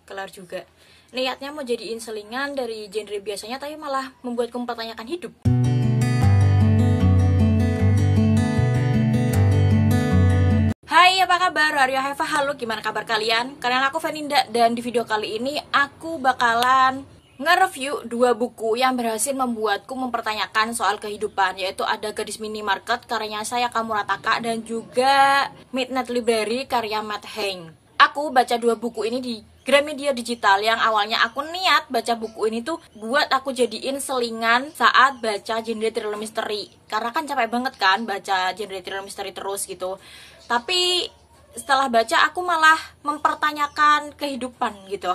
Kelar juga. Niatnya mau jadiin selingan dari genre biasanya, tapi malah membuatku mempertanyakan hidup. Hai, apa kabar? Arya Heva, halo, gimana kabar kalian? Karena aku Feninda, dan di video kali ini aku bakalan nge-review 2 buku yang berhasil membuatku mempertanyakan soal kehidupan, yaitu ada Gadis Minimarket karyanya Sayaka Murataka dan juga Midnight Library karya Matt Haig. Aku baca 2 buku ini di Gramedia Digital yang awalnya aku niat baca buku ini tuh buat aku jadiin selingan saat baca genre thriller misteri. Karena kan capek banget kan baca genre thriller misteri terus gitu. Tapi setelah baca aku malah mempertanyakan kehidupan gitu.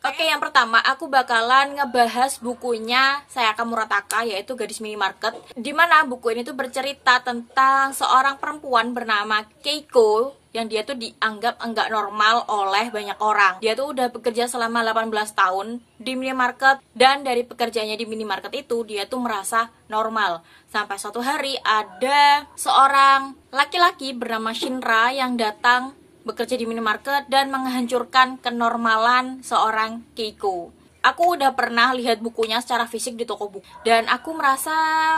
Oke, yang pertama aku bakalan ngebahas bukunya Sayaka Murataka, yaitu Gadis Minimarket, dimana buku ini tuh bercerita tentang seorang perempuan bernama Keiko yang dia tuh dianggap enggak normal oleh banyak orang. Dia tuh udah bekerja selama 18 tahun di minimarket, dan dari pekerjaannya di minimarket itu dia tuh merasa normal. Sampai suatu hari ada seorang laki-laki bernama Shinra yang datang bekerja di minimarket dan menghancurkan kenormalan seorang Keiko. Aku udah pernah lihat bukunya secara fisik di toko buku, dan aku merasa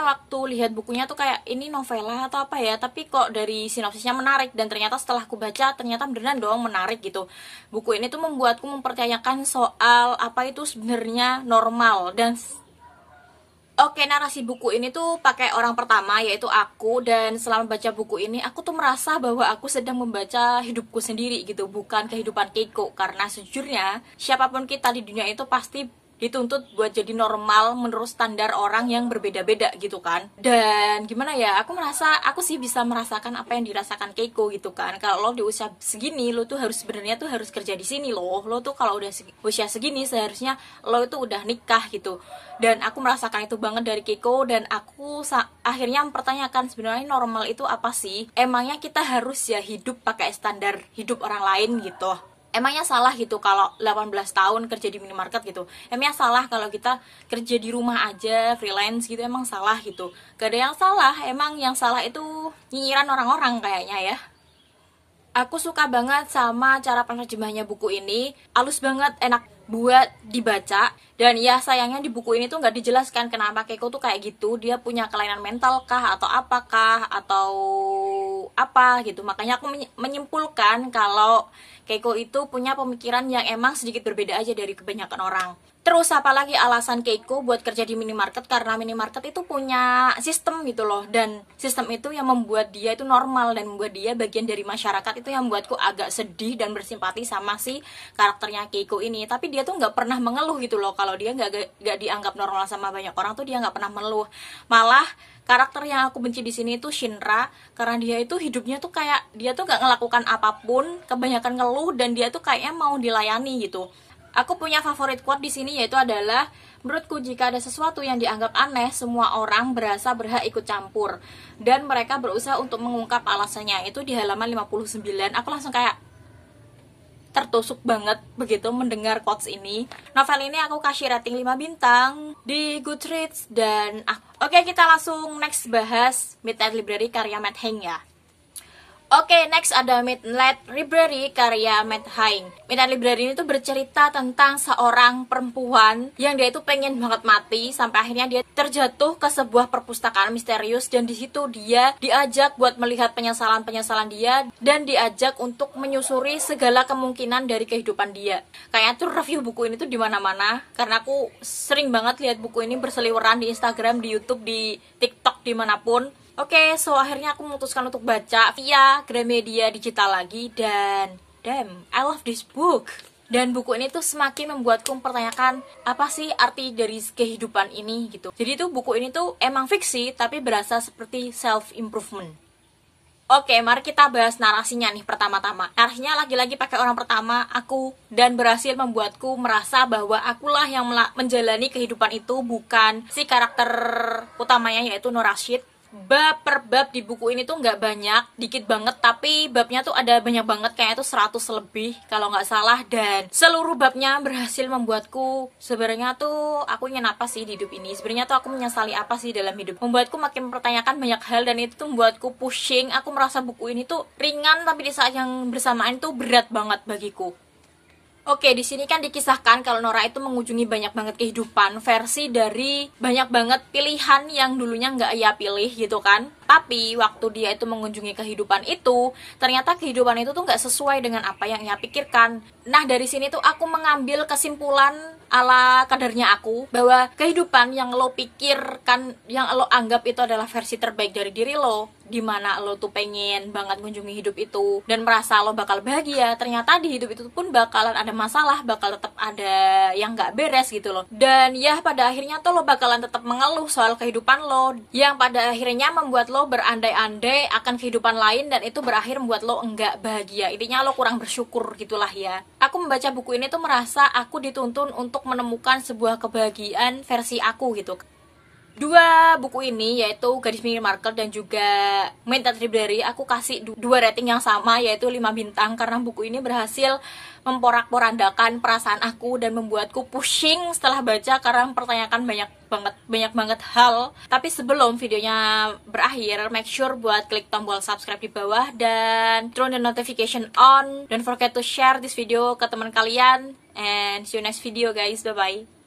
waktu lihat bukunya tuh kayak ini novela atau apa ya, tapi kok dari sinopsisnya menarik, dan ternyata setelah aku baca ternyata beneran dong menarik gitu. Buku ini tuh membuatku mempertanyakan soal apa itu sebenarnya normal. Dan oke, narasi buku ini tuh pakai orang pertama, yaitu aku, dan selama baca buku ini aku tuh merasa bahwa aku sedang membaca hidupku sendiri gitu, bukan kehidupan Keiko. Karena sejujurnya siapapun kita di dunia itu pasti dituntut buat jadi normal menurut standar orang yang berbeda-beda gitu kan. Dan gimana ya, aku merasa aku sih bisa merasakan apa yang dirasakan Keiko gitu kan. Kalau lo di usia segini, lo tuh harus sebenarnya tuh harus kerja di sini loh. Lo tuh kalau udah usia segini seharusnya lo itu udah nikah gitu. Dan aku merasakan itu banget dari Keiko, dan aku akhirnya mempertanyakan sebenarnya normal itu apa sih? Emangnya kita harus ya hidup pakai standar hidup orang lain gitu? Emangnya salah gitu kalau 18 tahun kerja di minimarket gitu? Emangnya salah kalau kita kerja di rumah aja, freelance gitu? Emang salah gitu? Gak ada yang salah, emang yang salah itu nyinyiran orang-orang kayaknya ya. Aku suka banget sama cara penerjemahnya buku ini, halus banget, enak buat dibaca. Dan ya sayangnya di buku ini tuh nggak dijelaskan kenapa Keiko tuh kayak gitu, dia punya kelainan mental kah atau apakah atau apa gitu. Makanya aku menyimpulkan kalau Keiko itu punya pemikiran yang emang sedikit berbeda aja dari kebanyakan orang. Terus apalagi alasan Keiko buat kerja di minimarket, karena minimarket itu punya sistem gitu loh, dan sistem itu yang membuat dia itu normal dan membuat dia bagian dari masyarakat. Itu yang membuatku agak sedih dan bersimpati sama si karakternya Keiko ini. Tapi dia tuh nggak pernah mengeluh gitu loh, kalau dia nggak dianggap normal sama banyak orang tuh dia nggak pernah mengeluh. Malah karakter yang aku benci di sini itu Shinra, karena dia itu hidupnya tuh kayak dia tuh nggak ngelakukan apapun, kebanyakan ngeluh, dan dia tuh kayaknya mau dilayani gitu. Aku punya favorit quote di sini, yaitu adalah, menurutku jika ada sesuatu yang dianggap aneh, semua orang berasa berhak ikut campur, dan mereka berusaha untuk mengungkap alasannya. Itu di halaman 59. Aku langsung kayak tertusuk banget begitu mendengar quotes ini. Novel ini aku kasih rating 5 bintang di Goodreads. Dan oke, kita langsung next bahas Midnight Library karya Matt Haig ya. Oke, next ada Midnight Library karya Matt Haig. Midnight Library ini tuh bercerita tentang seorang perempuan yang dia itu pengen banget mati, sampai akhirnya dia terjatuh ke sebuah perpustakaan misterius, dan di situ dia diajak buat melihat penyesalan-penyesalan dia, dan diajak untuk menyusuri segala kemungkinan dari kehidupan dia. Kayaknya tuh review buku ini tuh di mana-mana, karena aku sering banget lihat buku ini berseliweran di Instagram, di YouTube, di TikTok, dimanapun. Oke, so akhirnya aku memutuskan untuk baca via Gramedia Digital lagi, dan damn, I love this book. Dan buku ini tuh semakin membuatku mempertanyakan apa sih arti dari kehidupan ini gitu. Jadi tuh buku ini tuh emang fiksi, tapi berasa seperti self-improvement. Oke, mari kita bahas narasinya nih pertama-tama. Narasinya lagi-lagi pakai orang pertama, aku, dan berhasil membuatku merasa bahwa akulah yang menjalani kehidupan itu, bukan si karakter utamanya yaitu Nur Rashid. Bab per bab di buku ini tuh nggak banyak, dikit banget, tapi babnya tuh ada banyak banget, kayaknya tuh 100 lebih kalau nggak salah. Dan seluruh babnya berhasil membuatku sebenarnya tuh aku ingin apa sih di hidup ini, sebenarnya tuh aku menyesali apa sih dalam hidup, membuatku makin mempertanyakan banyak hal, dan itu tuh membuatku pushing. Aku merasa buku ini tuh ringan, tapi di saat yang bersamaan tuh berat banget bagiku. Oke, di sini kan dikisahkan kalau Nora itu mengunjungi banyak banget kehidupan, versi dari banyak banget pilihan yang dulunya nggak ia pilih gitu kan. Tapi waktu dia itu mengunjungi kehidupan itu, ternyata kehidupan itu tuh nggak sesuai dengan apa yang ia pikirkan. Nah, dari sini tuh aku mengambil kesimpulan ala kadarnya aku, bahwa kehidupan yang lo pikirkan, yang lo anggap itu adalah versi terbaik dari diri lo, dimana lo tuh pengen banget mengunjungi hidup itu dan merasa lo bakal bahagia, ternyata di hidup itu pun bakalan ada masalah, bakal tetap ada yang nggak beres gitu loh. Dan ya pada akhirnya tuh lo bakalan tetap mengeluh soal kehidupan lo, yang pada akhirnya membuat lo berandai-andai akan kehidupan lain, dan itu berakhir membuat lo enggak bahagia. Intinya lo kurang bersyukur gitulah ya. Aku membaca buku ini tuh merasa aku dituntun untuk menemukan sebuah kebahagiaan versi aku gitu. Dua buku ini, yaitu Gadis Minimarket dan juga Minta Library, aku kasih dua rating yang sama, yaitu 5 bintang, karena buku ini berhasil memporak-porandakan perasaan aku dan membuatku pusing setelah baca karena mempertanyakan banyak banget hal. Tapi sebelum videonya berakhir, make sure buat klik tombol subscribe di bawah dan turn the notification on. Don't forget to share this video ke teman kalian, and see you next video guys. Bye bye.